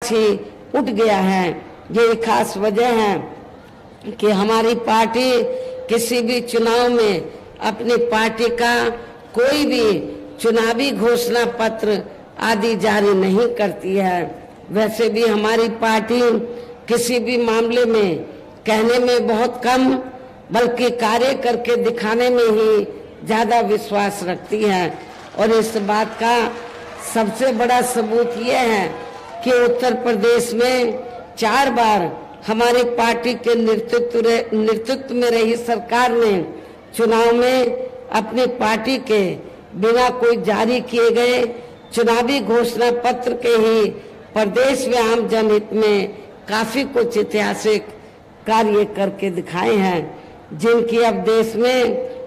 विश्वास ही उठ गया है। ये खास वजह है कि हमारी पार्टी किसी भी चुनाव में अपनी पार्टी का कोई भी चुनावी घोषणा पत्र आदि जारी नहीं करती है। वैसे भी हमारी पार्टी किसी भी मामले में कहने में बहुत कम बल्कि कार्य करके दिखाने में ही ज्यादा विश्वास रखती है। और इस बात का सबसे बड़ा सबूत यह है कि उत्तर प्रदेश में 4 बार हमारी पार्टी के नेतृत्व में रही सरकार ने चुनाव में अपनी पार्टी के बिना कोई जारी किए गए चुनावी घोषणा पत्र के ही प्रदेश में आम जनहित में काफी कुछ ऐतिहासिक कार्य करके दिखाए हैं, जिनकी अब देश में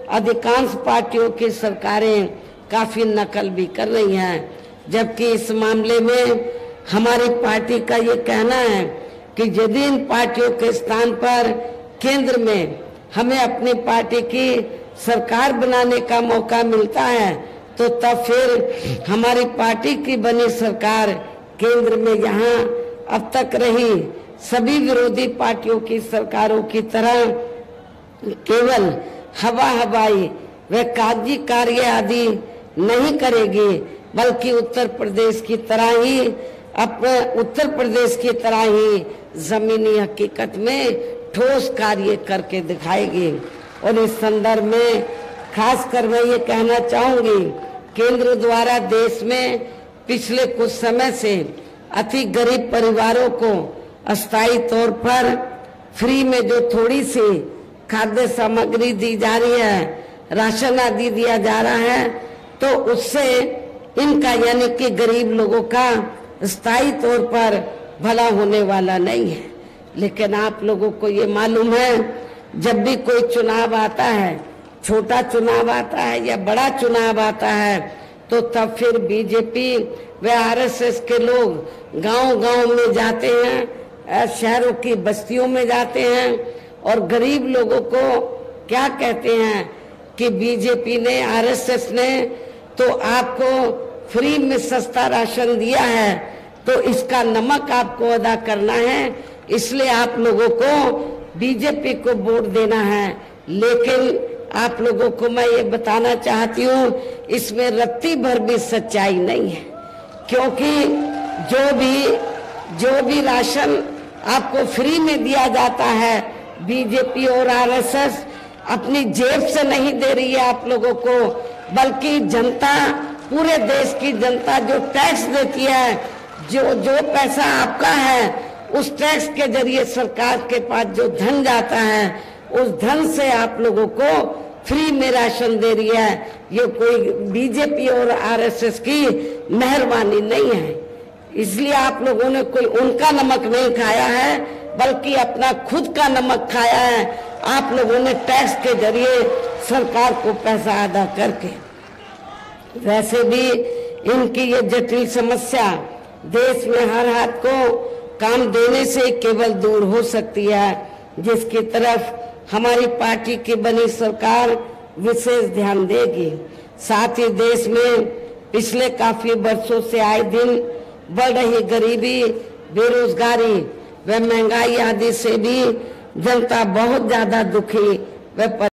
अधिकांश पार्टियों की सरकारें काफी नकल भी कर रही हैं। जबकि इस मामले में हमारी पार्टी का ये कहना है कि यदि इन पार्टियों के स्थान पर केंद्र में हमें अपनी पार्टी की सरकार बनाने का मौका मिलता है तो तब फिर हमारी पार्टी की बनी सरकार केंद्र में यहाँ अब तक रही सभी विरोधी पार्टियों की सरकारों की तरह केवल हवाई व कागजी कार्य आदि नहीं करेगी, बल्कि उत्तर प्रदेश की तरह ही जमीनी हकीकत में ठोस कार्य करके दिखाएगी। और इस संदर्भ में खासकर मैं ये कहना चाहूंगी, केंद्र द्वारा देश में पिछले कुछ समय से अति गरीब परिवारों को अस्थायी तौर पर फ्री में जो थोड़ी सी खाद्य सामग्री दी जा रही है, राशन आदि दिया जा रहा है, तो उससे इनका यानी कि गरीब लोगों का स्थायी तौर पर भला होने वाला नहीं है। लेकिन आप लोगों को ये मालूम है, जब भी कोई चुनाव आता है, छोटा चुनाव आता है या बड़ा चुनाव आता है, तो तब फिर बीजेपी व आरएसएस के लोग गांव-गांव में जाते हैं, शहरों की बस्तियों में जाते हैं और गरीब लोगों को क्या कहते हैं कि बीजेपी ने, आरएसएस ने तो आपको फ्री में सस्ता राशन दिया है, तो इसका नमक आपको अदा करना है, इसलिए आप लोगों को बीजेपी को वोट देना है। लेकिन आप लोगों को मैं ये बताना चाहती हूँ, इसमें रत्ती भर भी सच्चाई नहीं है, क्योंकि जो भी राशन आपको फ्री में दिया जाता है, बीजेपी और आरएसएस अपनी जेब से नहीं दे रही है आप लोगों को, बल्कि जनता, पूरे देश की जनता जो टैक्स देती है, जो पैसा आपका है, उस टैक्स के जरिए सरकार के पास जो धन जाता है, उस धन से आप लोगों को फ्री में राशन दे रही है। ये कोई बीजेपी और आरएसएस की मेहरबानी नहीं है। इसलिए आप लोगों ने कोई उनका नमक नहीं खाया है, बल्कि अपना खुद का नमक खाया है, आप लोगों ने टैक्स के जरिए सरकार को पैसा अदा करके। वैसे भी इनकी ये जटिल समस्या देश में हर हाथ को काम देने से केवल दूर हो सकती है, जिसकी तरफ हमारी पार्टी की बनी सरकार विशेष ध्यान देगी। साथ ही देश में पिछले काफी वर्षों से आए दिन बढ़ रही गरीबी, बेरोजगारी व महंगाई आदि से भी जनता बहुत ज्यादा दुखी व